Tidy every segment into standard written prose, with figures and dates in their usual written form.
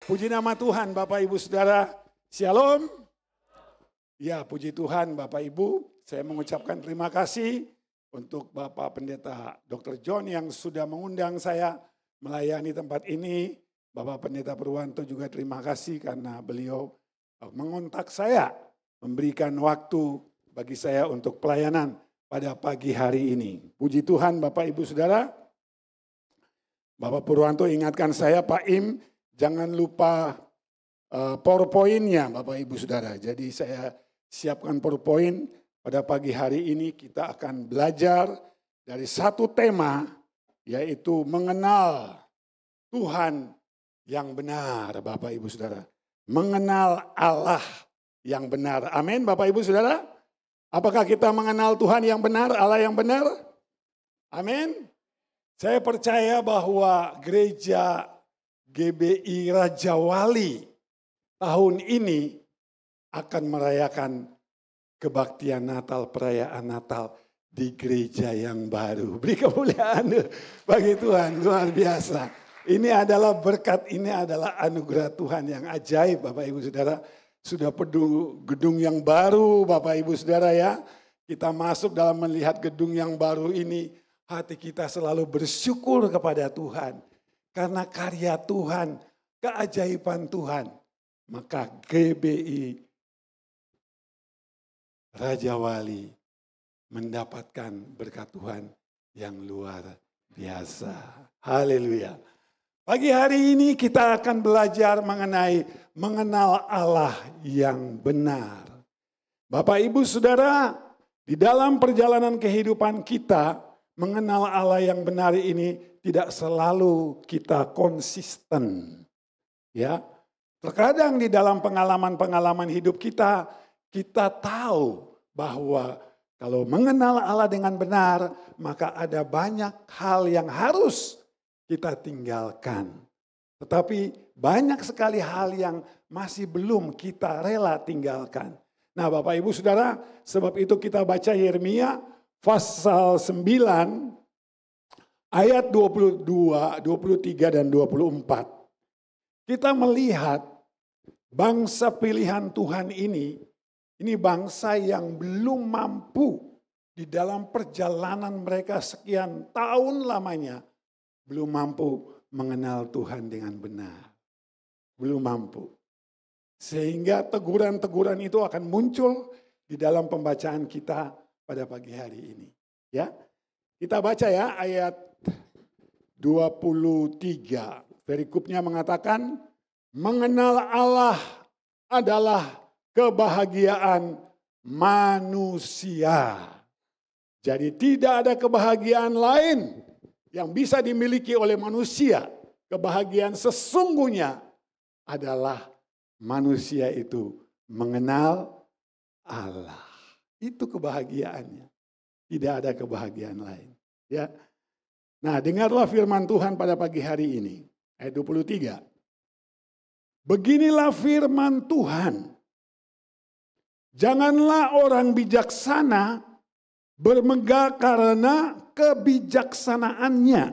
Puji nama Tuhan Bapak Ibu Saudara. Shalom. Ya, puji Tuhan Bapak Ibu. Saya mengucapkan terima kasih untuk Bapak Pendeta Dr. John yang sudah mengundang saya melayani tempat ini. Bapak Pendeta Purwanto juga terima kasih karena beliau mengontak saya, memberikan waktu bagi saya untuk pelayanan pada pagi hari ini. Puji Tuhan Bapak Ibu Saudara. Bapak Purwanto ingatkan saya, Pak Im, jangan lupa PowerPoint-nya Bapak Ibu Saudara. Jadi saya siapkan PowerPoint pada pagi hari ini. Kita akan belajar dari satu tema, yaitu mengenal Tuhan yang benar Bapak Ibu Saudara. Mengenal Allah yang benar. Amin Bapak Ibu Saudara. Apakah kita mengenal Tuhan yang benar, Allah yang benar? Amin. Saya percaya bahwa gereja GBI Raja Wali tahun ini akan merayakan kebaktian Natal, perayaan Natal di gereja yang baru. Beri kemuliaan bagi Tuhan, luar biasa. Ini adalah berkat, ini adalah anugerah Tuhan yang ajaib Bapak Ibu Saudara. Sudah gedung yang baru Bapak Ibu Saudara ya. Kita masuk dalam melihat gedung yang baru ini. Hati kita selalu bersyukur kepada Tuhan. Karena karya Tuhan, keajaiban Tuhan. Maka GBI Raja Wali mendapatkan berkat Tuhan yang luar biasa. Haleluya. Pagi hari ini kita akan belajar mengenal Allah yang benar. Bapak Ibu Saudara, di dalam perjalanan kehidupan kita, mengenal Allah yang benar ini tidak selalu kita konsisten. Ya, terkadang di dalam pengalaman-pengalaman hidup kita, kita tahu bahwa kalau mengenal Allah dengan benar, maka ada banyak hal yang harus kita tinggalkan. Tetapi banyak sekali hal yang masih belum kita rela tinggalkan. Nah Bapak Ibu Saudara, sebab itu kita baca Yeremia pasal 9 ayat 22, 23 dan 24. Kita melihat bangsa pilihan Tuhan ini bangsa yang belum mampu di dalam perjalanan mereka sekian tahun lamanya, belum mampu mengenal Tuhan dengan benar. Belum mampu. Sehingga teguran-teguran itu akan muncul di dalam pembacaan kita pada pagi hari ini. Ya, kita baca ya ayat 23. Perikopnya mengatakan, mengenal Allah adalah kebahagiaan manusia. Jadi tidak ada kebahagiaan lain yang bisa dimiliki oleh manusia. Kebahagiaan sesungguhnya adalah manusia itu mengenal Allah. Itu kebahagiaannya. Tidak ada kebahagiaan lain. Ya. Nah, dengarlah firman Tuhan pada pagi hari ini. Ayat 23. Beginilah firman Tuhan. Janganlah orang bijaksana bermegah karena kebijaksanaannya.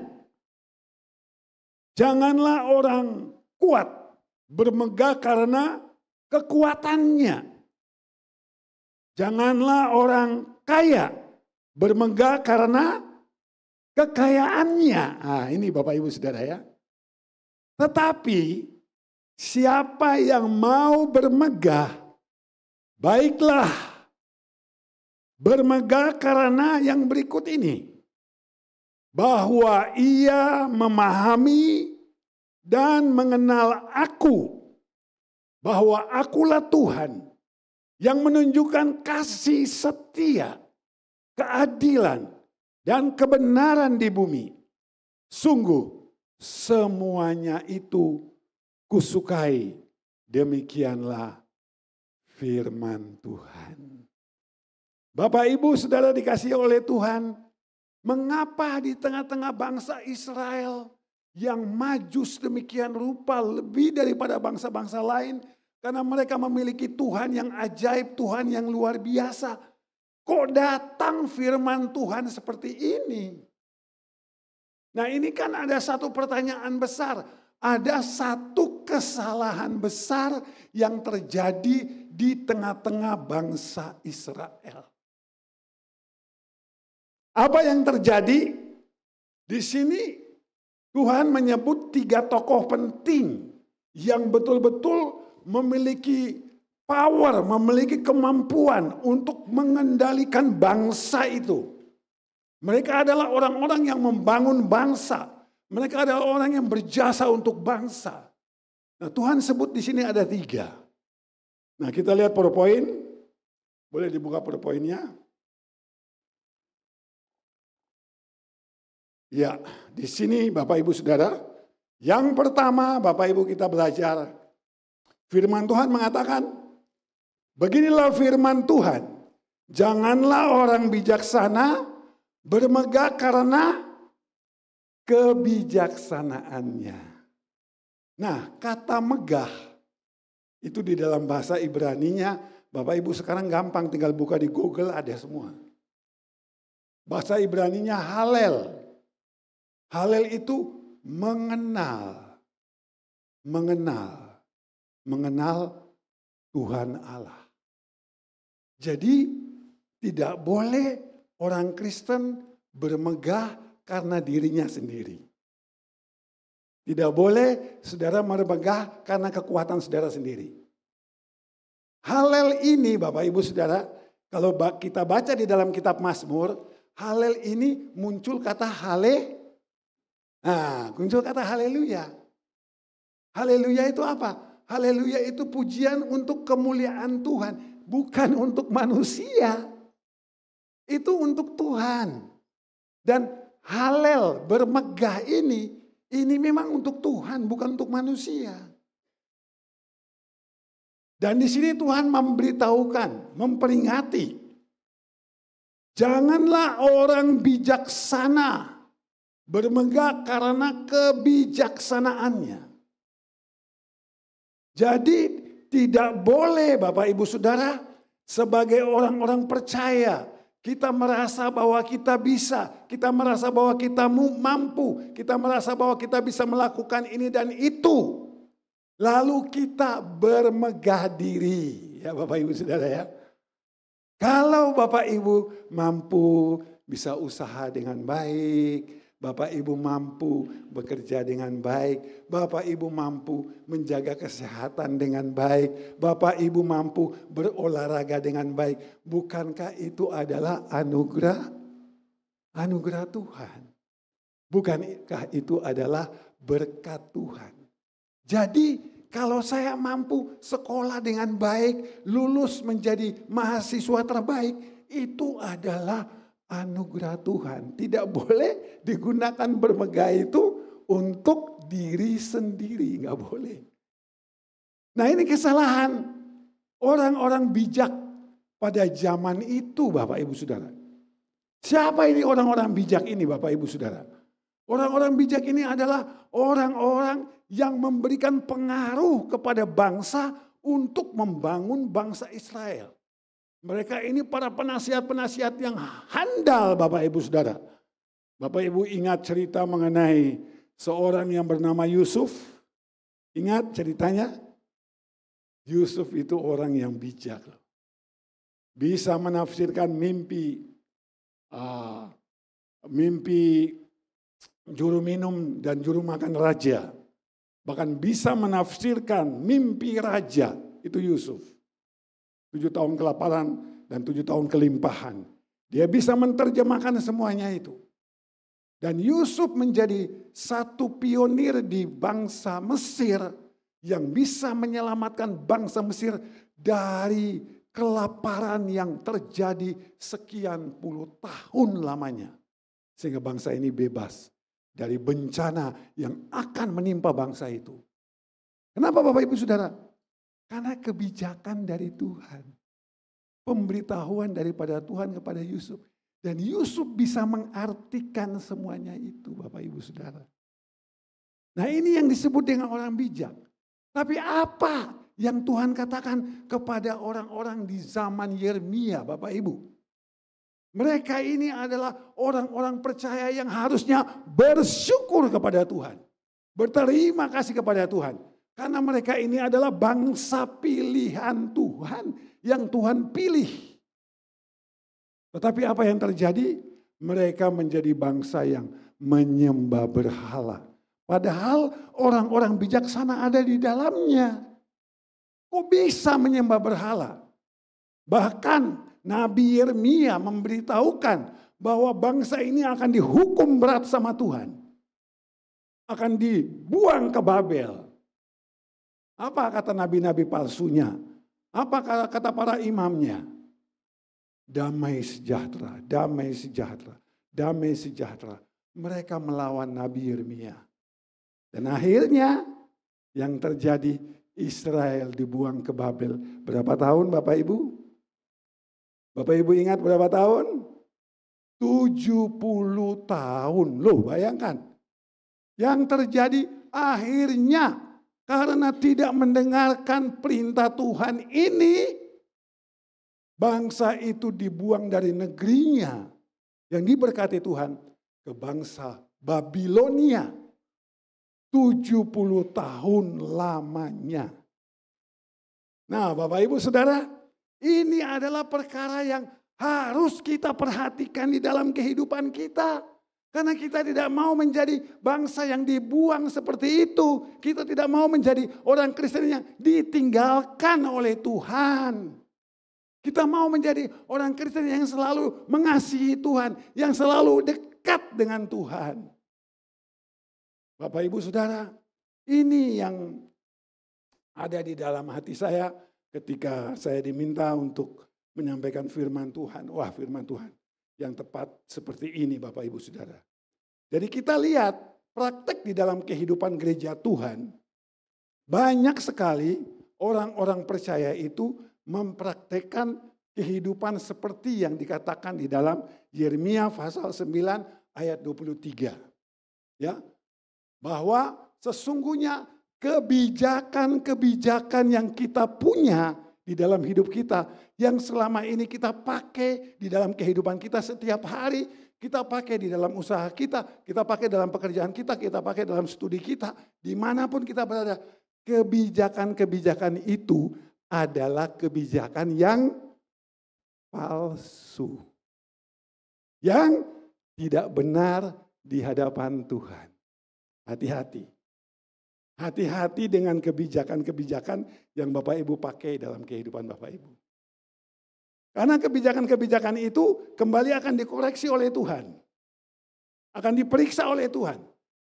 Janganlah orang kuat bermegah karena kekuatannya. Janganlah orang kaya bermegah karena kekayaannya. Nah, ini Bapak Ibu Saudara ya. Tetapi siapa yang mau bermegah, baiklah bermegah karena yang berikut ini. Bahwa ia memahami dan mengenal aku. Bahwa akulah Tuhan yang menunjukkan kasih setia, keadilan, dan kebenaran di bumi. Sungguh semuanya itu kusukai. Demikianlah firman Tuhan. Bapak Ibu Saudara dikasihi oleh Tuhan, mengapa di tengah-tengah bangsa Israel yang maju sedemikian rupa lebih daripada bangsa-bangsa lain, karena mereka memiliki Tuhan yang ajaib, Tuhan yang luar biasa. Kok datang firman Tuhan seperti ini? Nah ini kan ada satu pertanyaan besar. ada satu kesalahan besar yang terjadi di tengah-tengah bangsa Israel. Apa yang terjadi? Di sini Tuhan menyebut 3 tokoh penting yang betul-betul memiliki power, memiliki kemampuan untuk mengendalikan bangsa itu. Mereka adalah orang-orang yang membangun bangsa. Mereka adalah orang yang berjasa untuk bangsa. Nah, Tuhan sebut di sini ada 3. Nah, kita lihat PowerPoint. Boleh dibuka PowerPoint-nya? Ya, di sini Bapak Ibu Saudara, yang pertama Bapak Ibu kita belajar firman Tuhan mengatakan, beginilah firman Tuhan, janganlah orang bijaksana bermegah karena kebijaksanaannya. Nah, kata megah itu di dalam bahasa Ibraninya, Bapak Ibu sekarang gampang tinggal buka di Google ada semua. Bahasa Ibraninya halel. Halel itu mengenal Tuhan Allah. Jadi tidak boleh orang Kristen bermegah karena dirinya sendiri. Tidak boleh saudara bermegah karena kekuatan saudara sendiri. Halel ini Bapak Ibu Saudara, kalau kita baca di dalam kitab Mazmur, halel ini muncul kata muncul kata haleluya. Haleluya itu apa? Haleluya itu pujian untuk kemuliaan Tuhan, bukan untuk manusia. Itu untuk Tuhan. Dan halel bermegah ini memang untuk Tuhan, bukan untuk manusia. Dan di sini Tuhan memberitahukan, memperingati, janganlah orang bijaksana bermegah karena kebijaksanaannya. Jadi tidak boleh Bapak Ibu Saudara sebagai orang-orang percaya kita merasa bahwa kita bisa, kita merasa bahwa kita mampu, kita merasa bahwa kita bisa melakukan ini dan itu. Lalu kita bermegah diri, ya Bapak Ibu Saudara ya. Kalau Bapak Ibu mampu bisa usaha dengan baik, Bapak Ibu mampu bekerja dengan baik, Bapak Ibu mampu menjaga kesehatan dengan baik, Bapak Ibu mampu berolahraga dengan baik. Bukankah itu adalah anugerah Tuhan? Bukankah itu adalah berkat Tuhan? Jadi kalau saya mampu sekolah dengan baik, lulus menjadi mahasiswa terbaik, itu adalah anugerah Tuhan. Tidak boleh digunakan bermegah itu untuk diri sendiri. Nggak boleh. Nah, ini kesalahan orang-orang bijak pada zaman itu Bapak Ibu Saudara. Siapa ini orang-orang bijak ini Bapak Ibu Saudara? Orang-orang bijak ini adalah orang-orang yang memberikan pengaruh kepada bangsa untuk membangun bangsa Israel. Mereka ini para penasihat-penasihat yang handal Bapak Ibu Saudara. Bapak Ibu ingat cerita mengenai seorang yang bernama Yusuf? Ingat ceritanya? Yusuf itu orang yang bijak. Bisa menafsirkan mimpi juru minum dan juru makan raja. Bahkan bisa menafsirkan mimpi raja. Itu Yusuf. 7 tahun kelaparan dan 7 tahun kelimpahan. Dia bisa menerjemahkan semuanya itu. Dan Yusuf menjadi satu pionir di bangsa Mesir yang bisa menyelamatkan bangsa Mesir dari kelaparan yang terjadi sekian puluh tahun lamanya. Sehingga bangsa ini bebas dari bencana yang akan menimpa bangsa itu. Kenapa Bapak Ibu Saudara? Karena kebijakan dari Tuhan. Pemberitahuan daripada Tuhan kepada Yusuf. Dan Yusuf bisa mengartikan semuanya itu Bapak Ibu Saudara. Nah, ini yang disebut dengan orang bijak. Tapi apa yang Tuhan katakan kepada orang-orang di zaman Yeremia Bapak Ibu? Mereka ini adalah orang-orang percaya yang harusnya bersyukur kepada Tuhan. Berterima kasih kepada Tuhan. Karena mereka ini adalah bangsa pilihan Tuhan yang Tuhan pilih. Tetapi apa yang terjadi? Mereka menjadi bangsa yang menyembah berhala. Padahal orang-orang bijaksana ada di dalamnya. Kok bisa menyembah berhala? Bahkan Nabi Yeremia memberitahukan bahwa bangsa ini akan dihukum berat sama Tuhan. Akan dibuang ke Babel. Apa kata nabi-nabi palsunya? Apa kata para imamnya? Damai sejahtera, damai sejahtera, damai sejahtera. Mereka melawan Nabi Yeremia. Dan akhirnya yang terjadi Israel dibuang ke Babel. Berapa tahun Bapak Ibu? Bapak Ibu ingat berapa tahun? 70 tahun. Loh bayangkan. Yang terjadi akhirnya karena tidak mendengarkan perintah Tuhan ini, bangsa itu dibuang dari negerinya yang diberkati Tuhan ke bangsa Babilonia. 70 tahun lamanya. Nah Bapak Ibu Saudara, ini adalah perkara yang harus kita perhatikan di dalam kehidupan kita. Karena kita tidak mau menjadi bangsa yang dibuang seperti itu. Kita tidak mau menjadi orang Kristen yang ditinggalkan oleh Tuhan. Kita mau menjadi orang Kristen yang selalu mengasihi Tuhan. Yang selalu dekat dengan Tuhan. Bapak Ibu Saudara, ini yang ada di dalam hati saya ketika saya diminta untuk menyampaikan firman Tuhan. Wah, firman Tuhan yang tepat seperti ini Bapak Ibu Saudara. Jadi kita lihat praktek di dalam kehidupan gereja Tuhan. Banyak sekali orang-orang percaya itu mempraktekkan kehidupan seperti yang dikatakan di dalam Yeremia pasal 9 ayat 23. Ya, bahwa sesungguhnya kebijakan-kebijakan yang kita punya di dalam hidup kita, yang selama ini kita pakai di dalam kehidupan kita setiap hari, kita pakai di dalam usaha kita pakai dalam pekerjaan kita pakai dalam studi kita, dimanapun kita berada, kebijakan-kebijakan itu adalah kebijakan yang palsu. Yang tidak benar di hadapan Tuhan. Hati-hati. Hati-hati dengan kebijakan-kebijakan yang Bapak Ibu pakai dalam kehidupan Bapak Ibu. Karena kebijakan-kebijakan itu kembali akan dikoreksi oleh Tuhan. Akan diperiksa oleh Tuhan.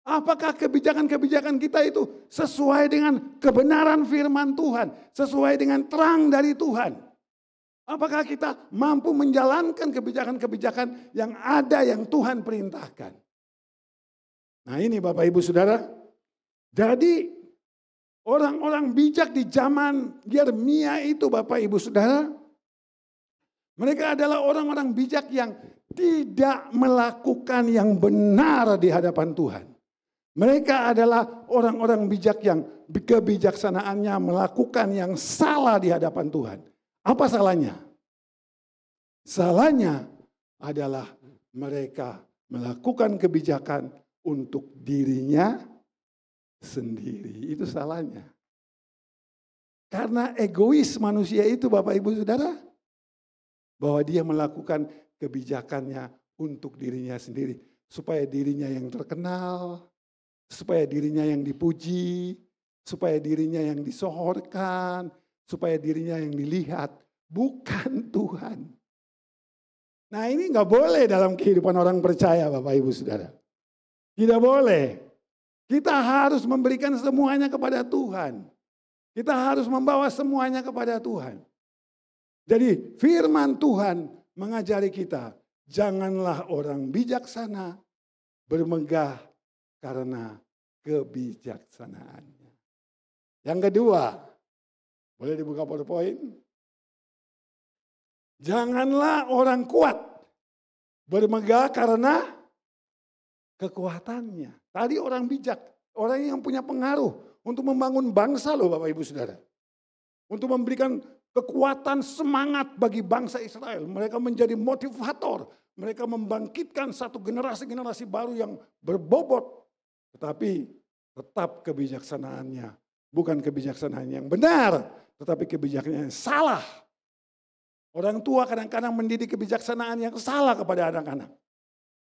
Apakah kebijakan-kebijakan kita itu sesuai dengan kebenaran firman Tuhan. Sesuai dengan terang dari Tuhan. Apakah kita mampu menjalankan kebijakan-kebijakan yang ada yang Tuhan perintahkan. Nah ini Bapak Ibu Saudara. Jadi orang-orang bijak di zaman Yeremia itu Bapak Ibu Saudara. Mereka adalah orang-orang bijak yang tidak melakukan yang benar di hadapan Tuhan. Mereka adalah orang-orang bijak yang kebijaksanaannya melakukan yang salah di hadapan Tuhan. Apa salahnya? Salahnya adalah mereka melakukan kebijakan untuk dirinya sendiri. Itu salahnya. Karena egois manusia itu Bapak Ibu Saudara. Bahwa dia melakukan kebijakannya untuk dirinya sendiri. Supaya dirinya yang terkenal. Supaya dirinya yang dipuji. Supaya dirinya yang disohorkan. Supaya dirinya yang dilihat. Bukan Tuhan. Nah ini gak boleh dalam kehidupan orang percaya Bapak Ibu Saudara. Tidak boleh. Kita harus memberikan semuanya kepada Tuhan. Kita harus membawa semuanya kepada Tuhan. Jadi firman Tuhan mengajari kita, janganlah orang bijaksana bermegah karena kebijaksanaannya. Yang kedua, boleh dibuka PowerPoint? Janganlah orang kuat bermegah karena kekuatannya. Tadi orang bijak, orang yang punya pengaruh untuk membangun bangsa loh Bapak Ibu Saudara. Untuk memberikan kekuatan semangat bagi bangsa Israel. Mereka menjadi motivator. Mereka membangkitkan satu generasi-generasi baru yang berbobot. Tetapi tetap kebijaksanaannya. Bukan kebijaksanaan yang benar, tetapi kebijaksanaan yang salah. Orang tua kadang-kadang mendidik kebijaksanaan yang salah kepada anak-anak.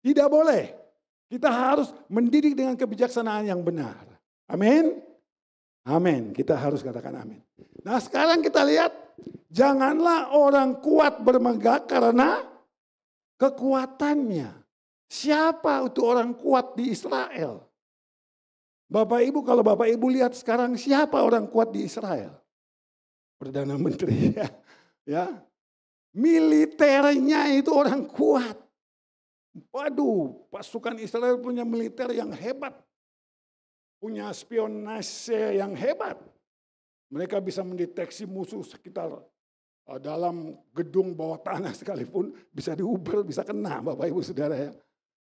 Tidak boleh. Kita harus mendidik dengan kebijaksanaan yang benar. Amin. Amin. Kita harus katakan amin. Nah sekarang kita lihat. Janganlah orang kuat bermegah karena kekuatannya. Siapa itu orang kuat di Israel? Bapak Ibu, kalau Bapak Ibu lihat sekarang siapa orang kuat di Israel? Perdana Menteri ya. Militernya itu orang kuat. Waduh, pasukan Israel punya militer yang hebat. Punya spionase yang hebat. Mereka bisa mendeteksi musuh sekitar dalam gedung bawah tanah sekalipun bisa diuber, bisa kena Bapak Ibu Saudara ya.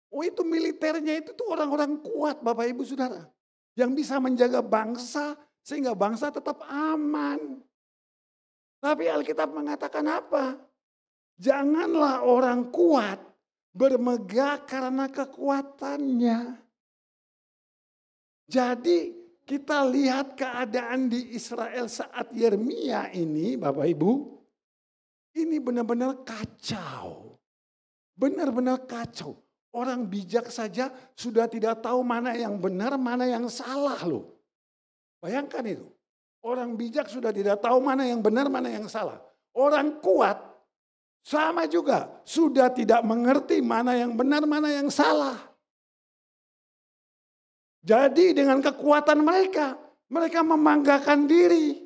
Oh itu militernya itu tuh orang-orang kuat Bapak Ibu Saudara. Yang bisa menjaga bangsa sehingga bangsa tetap aman. Tapi Alkitab mengatakan apa? Janganlah orang kuat bermegah karena kekuatannya. Jadi kita lihat keadaan di Israel saat Yeremia ini Bapak Ibu. Ini benar-benar kacau. Benar-benar kacau. Orang bijak saja sudah tidak tahu mana yang benar, mana yang salah loh. Bayangkan itu. Orang bijak sudah tidak tahu mana yang benar, mana yang salah. Orang kuat sama juga sudah tidak mengerti mana yang benar, mana yang salah. Jadi dengan kekuatan mereka membanggakan diri.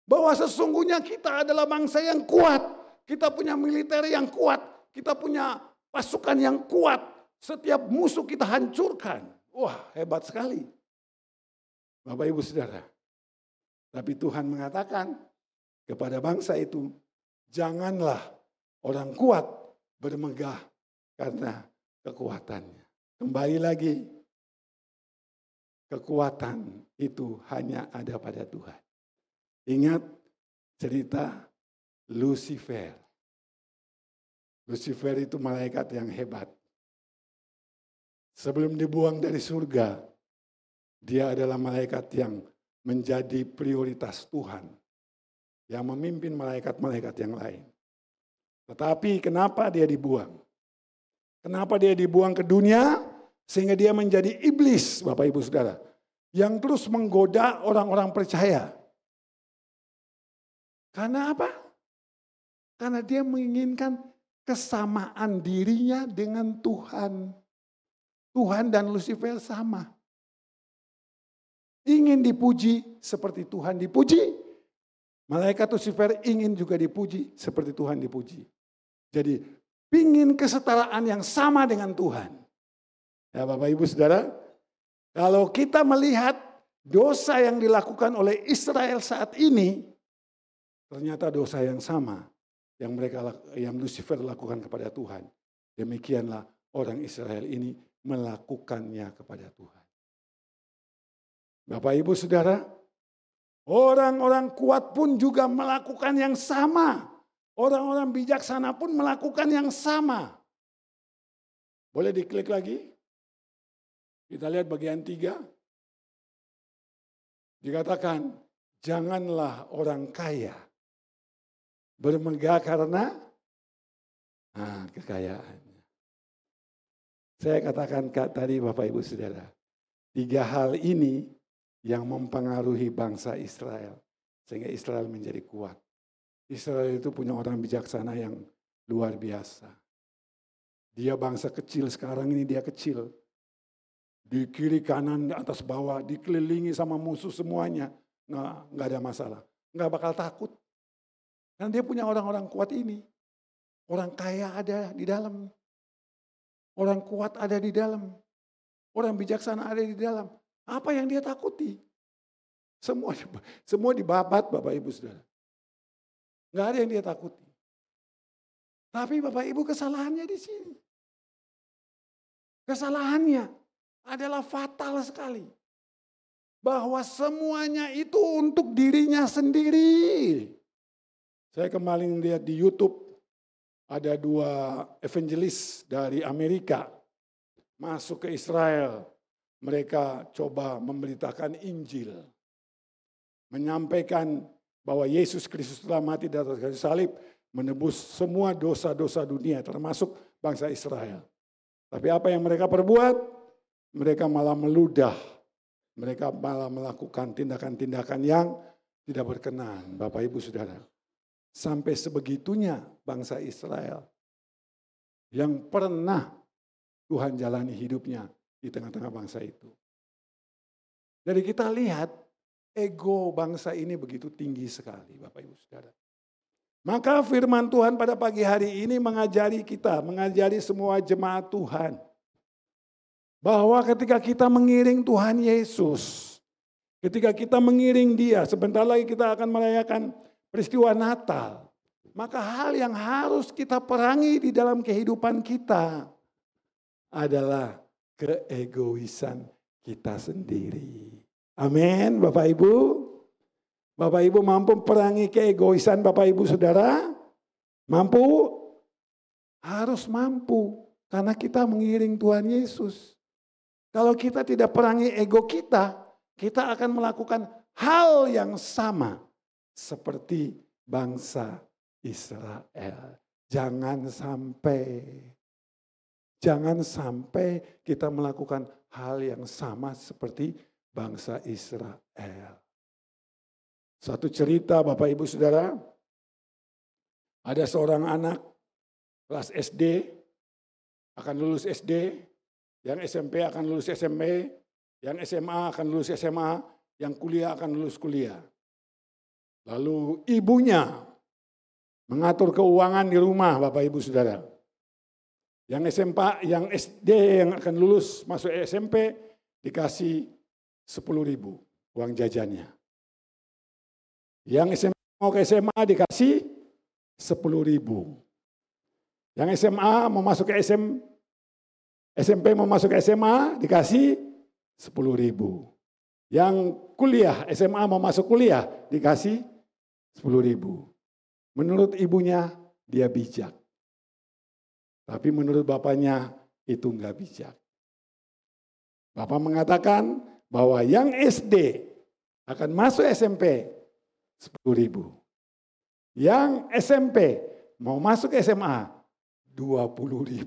Bahwa sesungguhnya kita adalah bangsa yang kuat. Kita punya militer yang kuat. Kita punya pasukan yang kuat. Setiap musuh kita hancurkan. Wah hebat sekali. Bapak Ibu Saudara. Tapi Tuhan mengatakan kepada bangsa itu. Janganlah orang kuat bermegah karena kekuatannya. Kembali lagi. Kekuatan itu hanya ada pada Tuhan. Ingat cerita Lucifer. Lucifer itu malaikat yang hebat. Sebelum dibuang dari surga, dia adalah malaikat yang menjadi prioritas Tuhan. Yang memimpin malaikat-malaikat yang lain. Tetapi kenapa dia dibuang? Kenapa dia dibuang ke dunia? Sehingga dia menjadi iblis, Bapak Ibu Saudara. Yang terus menggoda orang-orang percaya. Karena apa? Karena dia menginginkan kesamaan dirinya dengan Tuhan. Tuhan dan Lucifer sama. Ingin dipuji seperti Tuhan dipuji. Malaikat Lucifer ingin juga dipuji seperti Tuhan dipuji. Jadi ingin kesetaraan yang sama dengan Tuhan. Ya Bapak Ibu Saudara, kalau kita melihat dosa yang dilakukan oleh Israel saat ini, ternyata dosa yang sama yang Lucifer lakukan kepada Tuhan. Demikianlah orang Israel ini melakukannya kepada Tuhan. Bapak Ibu Saudara, orang-orang kuat pun juga melakukan yang sama. Orang-orang bijaksana pun melakukan yang sama. Boleh diklik lagi? Kita lihat bagian 3. Dikatakan, janganlah orang kaya bermegah karena kekayaannya. Saya katakan tadi Bapak Ibu Saudara, 3 hal ini yang mempengaruhi bangsa Israel. Sehingga Israel menjadi kuat. Israel itu punya orang bijaksana yang luar biasa. Dia bangsa kecil, sekarang ini dia kecil. Di kiri kanan, di atas bawah, dikelilingi sama musuh semuanya. Nah, nggak ada masalah. Nggak bakal takut. Karena dia punya orang-orang kuat ini. Orang kaya ada di dalam. Orang kuat ada di dalam. Orang bijaksana ada di dalam. Apa yang dia takuti? Semua dibabat Bapak Ibu Saudara. Nggak ada yang dia takuti. Tapi Bapak Ibu kesalahannya di sini. Kesalahannya adalah fatal sekali. Bahwa semuanya itu untuk dirinya sendiri. Saya kemarin lihat di YouTube. Ada 2 evangelis dari Amerika. Masuk ke Israel. mereka coba memberitakan Injil. Menyampaikan bahwa Yesus Kristus telah mati di atas kayu salib, menebus semua dosa-dosa dunia termasuk bangsa Israel. Tapi apa yang mereka perbuat? Mereka malah meludah. Mereka malah melakukan tindakan-tindakan yang tidak berkenan, Bapak Ibu Saudara. Sampai sebegitunya bangsa Israel yang pernah Tuhan jalani hidupnya di tengah-tengah bangsa itu. Jadi kita lihat ego bangsa ini begitu tinggi sekali, Bapak Ibu Saudara. Maka firman Tuhan pada pagi hari ini mengajari kita, mengajari semua jemaat Tuhan, bahwa ketika kita mengiring Tuhan Yesus, ketika kita mengiring Dia, sebentar lagi kita akan merayakan peristiwa Natal. Maka hal yang harus kita perangi di dalam kehidupan kita adalah keegoisan kita sendiri. Amin, Bapak Ibu. Bapak Ibu mampu perangi keegoisan Bapak Ibu Saudara? Mampu? Harus mampu. Karena kita mengiring Tuhan Yesus. Kalau kita tidak perangi ego kita, kita akan melakukan hal yang sama seperti bangsa Israel. Jangan sampai kita melakukan hal yang sama seperti bangsa Israel. Satu cerita Bapak Ibu Saudara, ada seorang anak kelas SD akan lulus SD, yang SMP akan lulus SMP, yang SMA akan lulus SMA, yang kuliah akan lulus kuliah. Lalu ibunya mengatur keuangan di rumah Bapak Ibu Saudara. Yang SMP, yang SD yang akan lulus masuk SMP dikasih 10.000 uang jajannya. Yang SMP mau ke SMA dikasih 10.000. Yang SMA mau masuk ke SMP mau masuk ke SMA dikasih 10.000. Yang kuliah SMA mau masuk kuliah dikasih 10.000. Menurut ibunya dia bijak. Tapi menurut bapaknya itu enggak bijak. Bapak mengatakan bahwa yang SD akan masuk SMP 10.000. Yang SMP mau masuk SMA 20.000.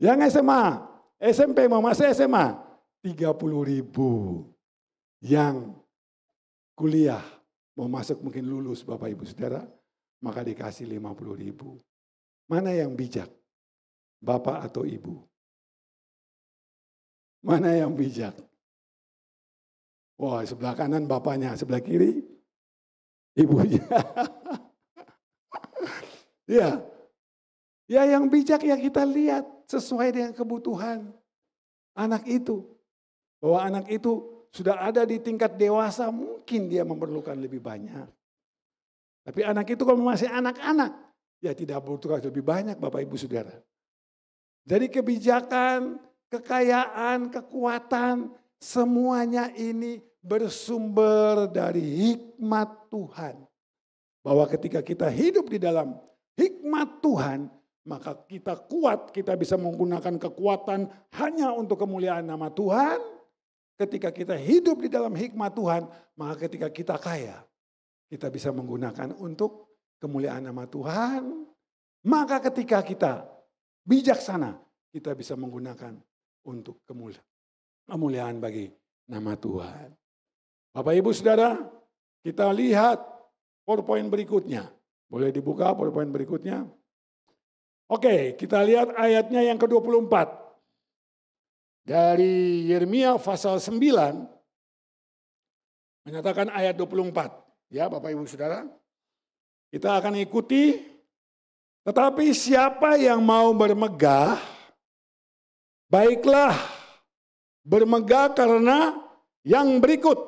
Yang SMP mau masuk SMA 30.000. Yang kuliah mau masuk mungkin lulus Bapak Ibu Saudara, maka dikasih 50.000. Mana yang bijak? Bapak atau ibu? Mana yang bijak? Wah, sebelah kanan bapaknya, sebelah kiri ibunya. Ya. Ya yang bijak ya kita lihat sesuai dengan kebutuhan anak itu. Bahwa anak itu sudah ada di tingkat dewasa, mungkin dia memerlukan lebih banyak. Tapi anak itu kalau masih anak-anak, ya tidak butuh lebih banyak Bapak Ibu Saudara. Jadi kebijakan, kekayaan, kekuatan, semuanya ini bersumber dari hikmat Tuhan. Bahwa ketika kita hidup di dalam hikmat Tuhan, maka kita kuat, kita bisa menggunakan kekuatan hanya untuk kemuliaan nama Tuhan. Ketika kita hidup di dalam hikmat Tuhan, maka ketika kita kaya, kita bisa menggunakan untuk kemuliaan nama Tuhan. Maka ketika kita bijaksana, kita bisa menggunakan untuk kemuliaan bagi nama Tuhan. Bapak Ibu Saudara, kita lihat PowerPoint berikutnya. Boleh dibuka PowerPoint berikutnya. Oke, kita lihat ayatnya yang ke-24. Dari Yeremia pasal 9, menyatakan ayat 24. Ya Bapak Ibu Saudara, kita akan ikuti. Tetapi siapa yang mau bermegah, baiklah bermegah karena yang berikut.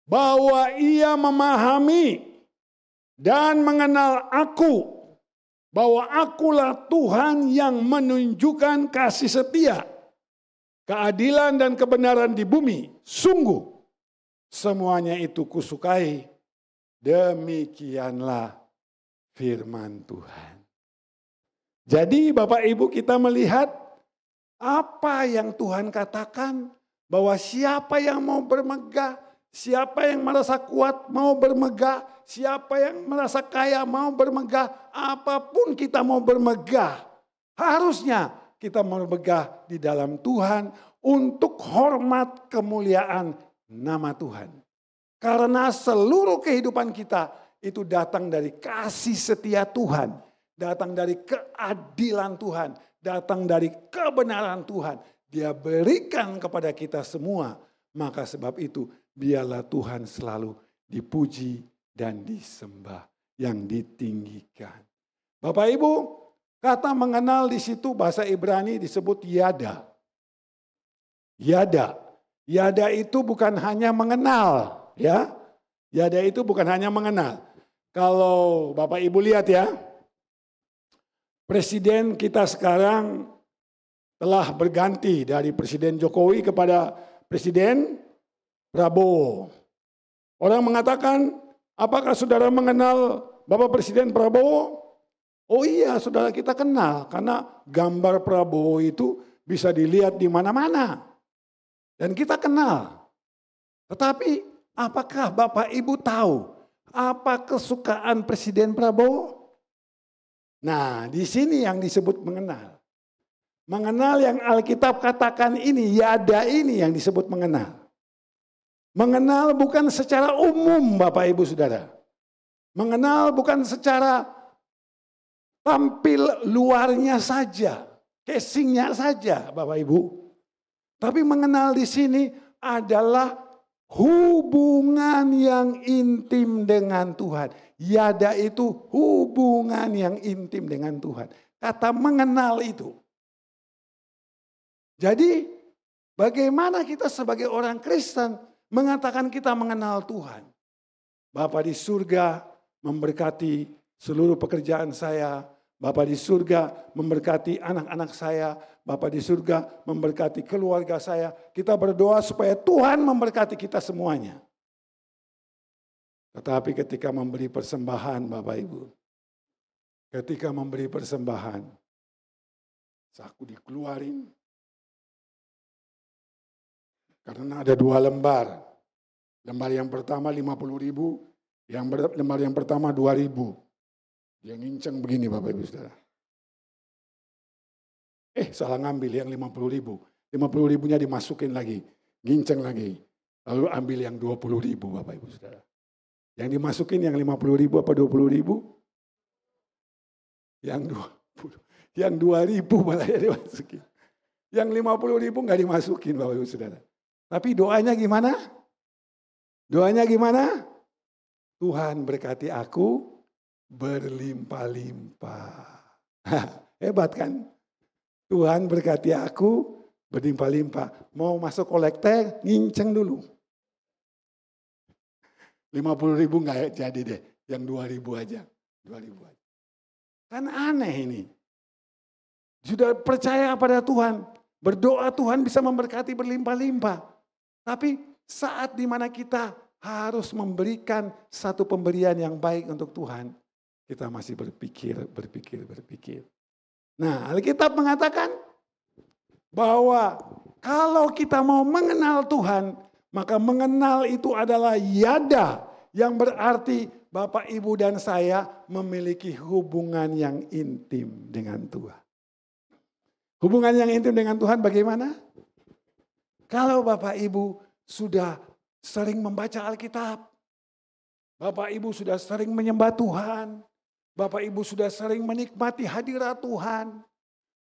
Bahwa ia memahami dan mengenal aku. Bahwa akulah Tuhan yang menunjukkan kasih setia, keadilan dan kebenaran di bumi. Sungguh semuanya itu kusukai. Demikianlah firman Tuhan. Jadi Bapak Ibu kita melihat Apa yang Tuhan katakan bahwa siapa yang mau bermegah, siapa yang merasa kuat mau bermegah, siapa yang merasa kaya mau bermegah, apapun kita mau bermegah. Harusnya kita bermegah di dalam Tuhan untuk hormat kemuliaan nama Tuhan. Karena seluruh kehidupan kita itu datang dari kasih setia Tuhan, datang dari keadilan Tuhan, datang dari kebenaran Tuhan. Dia berikan kepada kita semua. Maka sebab itu biarlah Tuhan selalu dipuji dan disembah, yang ditinggikan. Bapak Ibu, kata mengenal di situ bahasa Ibrani disebut yada. Yada. Yada itu bukan hanya mengenal, ya. Yada itu bukan hanya mengenal. Kalau Bapak Ibu lihat ya, Presiden kita sekarang telah berganti dari Presiden Jokowi kepada Presiden Prabowo. Orang mengatakan, apakah saudara mengenal Bapak Presiden Prabowo? Oh iya, saudara kita kenal karena gambar Prabowo itu bisa dilihat di mana-mana. Dan kita kenal. Tetapi apakah Bapak Ibu tahu apa kesukaan Presiden Prabowo? Nah, di sini yang disebut mengenal. Mengenal yang Alkitab katakan ini, yada ini yang disebut mengenal. Mengenal bukan secara umum Bapak Ibu Saudara. Mengenal bukan secara tampil luarnya saja, casingnya saja Bapak Ibu. Tapi mengenal di sini adalah hubungan yang intim dengan Tuhan. Yada itu hubungan yang intim dengan Tuhan. Kata mengenal itu. Jadi bagaimana kita sebagai orang Kristen mengatakan kita mengenal Tuhan. Bapa di surga memberkati seluruh pekerjaan saya. Bapa di surga memberkati anak-anak saya. Bapa di surga memberkati keluarga saya. Kita berdoa supaya Tuhan memberkati kita semuanya. Tetapi ketika memberi persembahan Bapak Ibu. Ketika memberi persembahan. Saku dikeluarin. Karena ada 2 lembar. Lembar yang pertama 50.000. Lembar yang pertama 2.000. Yang nginceng begini Bapak Ibu Saudara. Salah ngambil yang 50.000. 50.000-nya dimasukin lagi. Nginceng lagi. Lalu ambil yang 20.000 Bapak Ibu Saudara. Yang dimasukin yang 50.000 apa 20.000? Yang 20. Yang 2.000 malah ya dimasukin. Yang 50.000 nggak dimasukin Bapak Ibu Saudara. Tapi doanya gimana? Doanya gimana? Tuhan berkati aku berlimpah-limpah. Hebat kan? Tuhan berkati aku berlimpah-limpah. Mau masuk kolektor, nginceng dulu. 50.000 nggak jadi deh. Yang 2.000 aja. 2.000 aja. Kan aneh ini. Sudah percaya pada Tuhan. Berdoa Tuhan bisa memberkati berlimpah-limpah. Tapi saat dimana kita harus memberikan satu pemberian yang baik untuk Tuhan. Kita masih berpikir. Nah, Alkitab mengatakan bahwa kalau kita mau mengenal Tuhan, maka mengenal itu adalah yada, yang berarti Bapak, Ibu, dan saya memiliki hubungan yang intim dengan Tuhan. Hubungan yang intim dengan Tuhan bagaimana? Kalau Bapak, Ibu sudah sering membaca Alkitab, Bapak, Ibu sudah sering menyembah Tuhan, Bapak, Ibu sudah sering menikmati hadirat Tuhan,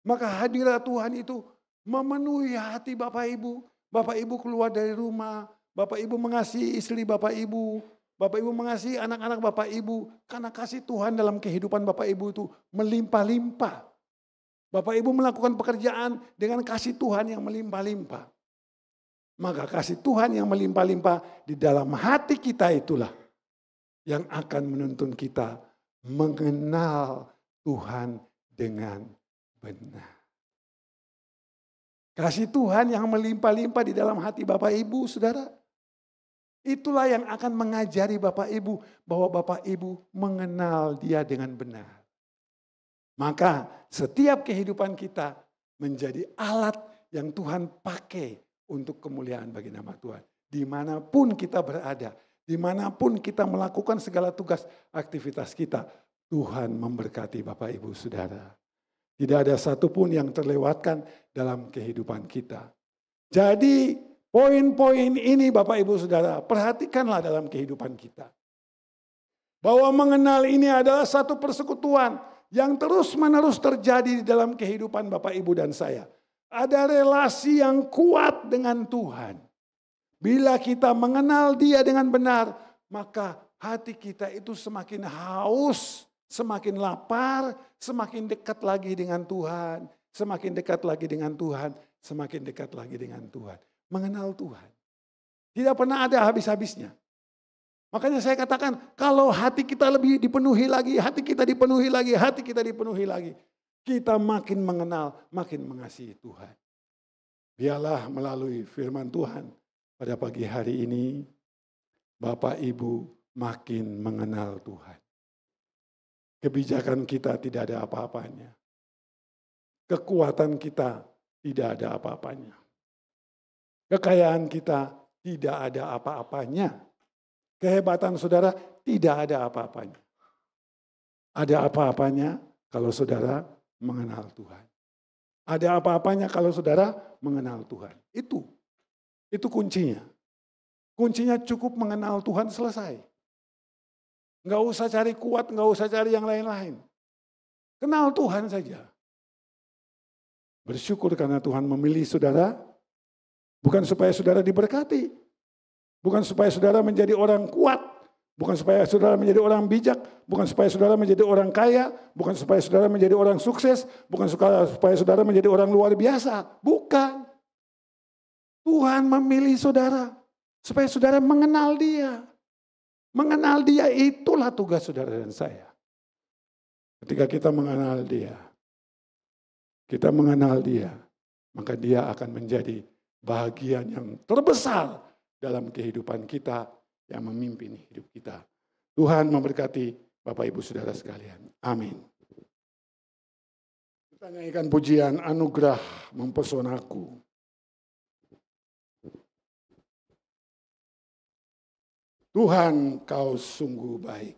maka hadirat Tuhan itu memenuhi hati Bapak, Ibu. Bapak, Ibu keluar dari rumah, Bapak, Ibu mengasihi istri Bapak, Ibu. Bapak, Ibu mengasihi anak-anak Bapak, Ibu. Karena kasih Tuhan dalam kehidupan Bapak, Ibu itu melimpah-limpah. Bapak, Ibu melakukan pekerjaan dengan kasih Tuhan yang melimpah-limpah. Maka kasih Tuhan yang melimpah-limpah di dalam hati kita itulah yang akan menuntun kita mengenal Tuhan dengan benar. Kasih Tuhan yang melimpah-limpah di dalam hati Bapak, Ibu, Saudara. Itulah yang akan mengajari Bapak, Ibu bahwa Bapak, Ibu mengenal Dia dengan benar. Maka setiap kehidupan kita menjadi alat yang Tuhan pakai untuk kemuliaan bagi nama Tuhan. Dimanapun kita berada, dimanapun kita melakukan segala tugas aktivitas kita, Tuhan memberkati Bapak Ibu Saudara. Tidak ada satupun yang terlewatkan dalam kehidupan kita. Jadi poin-poin ini Bapak Ibu Saudara, perhatikanlah dalam kehidupan kita. Bahwa mengenal ini adalah satu persekutuan yang terus-menerus terjadi di dalam kehidupan Bapak Ibu dan saya. Ada relasi yang kuat dengan Tuhan. Bila kita mengenal Dia dengan benar, maka hati kita itu semakin haus, semakin lapar, semakin dekat lagi dengan Tuhan, semakin dekat lagi dengan Tuhan, semakin dekat lagi dengan Tuhan. Mengenal Tuhan. Tidak pernah ada habis-habisnya. Makanya saya katakan, kalau hati kita lebih dipenuhi lagi, hati kita dipenuhi lagi, hati kita dipenuhi lagi, kita makin mengenal, makin mengasihi Tuhan. Biarlah melalui firman Tuhan pada pagi hari ini, Bapak Ibu makin mengenal Tuhan. Kebijakan kita tidak ada apa-apanya. Kekuatan kita tidak ada apa-apanya. Kekayaan kita tidak ada apa-apanya. Kehebatan saudara tidak ada apa-apanya. Ada apa-apanya kalau saudara mengenal Tuhan. Ada apa-apanya kalau saudara mengenal Tuhan. Itu kuncinya. Kuncinya cukup mengenal Tuhan, selesai. Enggak usah cari kuat, enggak usah cari yang lain-lain. Kenal Tuhan saja. Bersyukur karena Tuhan memilih saudara, bukan supaya saudara diberkati. Bukan supaya saudara menjadi orang kuat, bukan supaya saudara menjadi orang bijak, bukan supaya saudara menjadi orang kaya, bukan supaya saudara menjadi orang sukses, bukan supaya saudara menjadi orang luar biasa. Bukan. Tuhan memilih saudara supaya saudara mengenal Dia. Mengenal Dia itulah tugas saudara dan saya. Ketika kita mengenal Dia, maka Dia akan menjadi bahagian yang terbesar dalam kehidupan kita yang memimpin hidup kita. Tuhan memberkati Bapak Ibu Saudara sekalian. Amin. Kita nyanyikan pujian anugerah mempesonaku. Tuhan, Kau sungguh baik.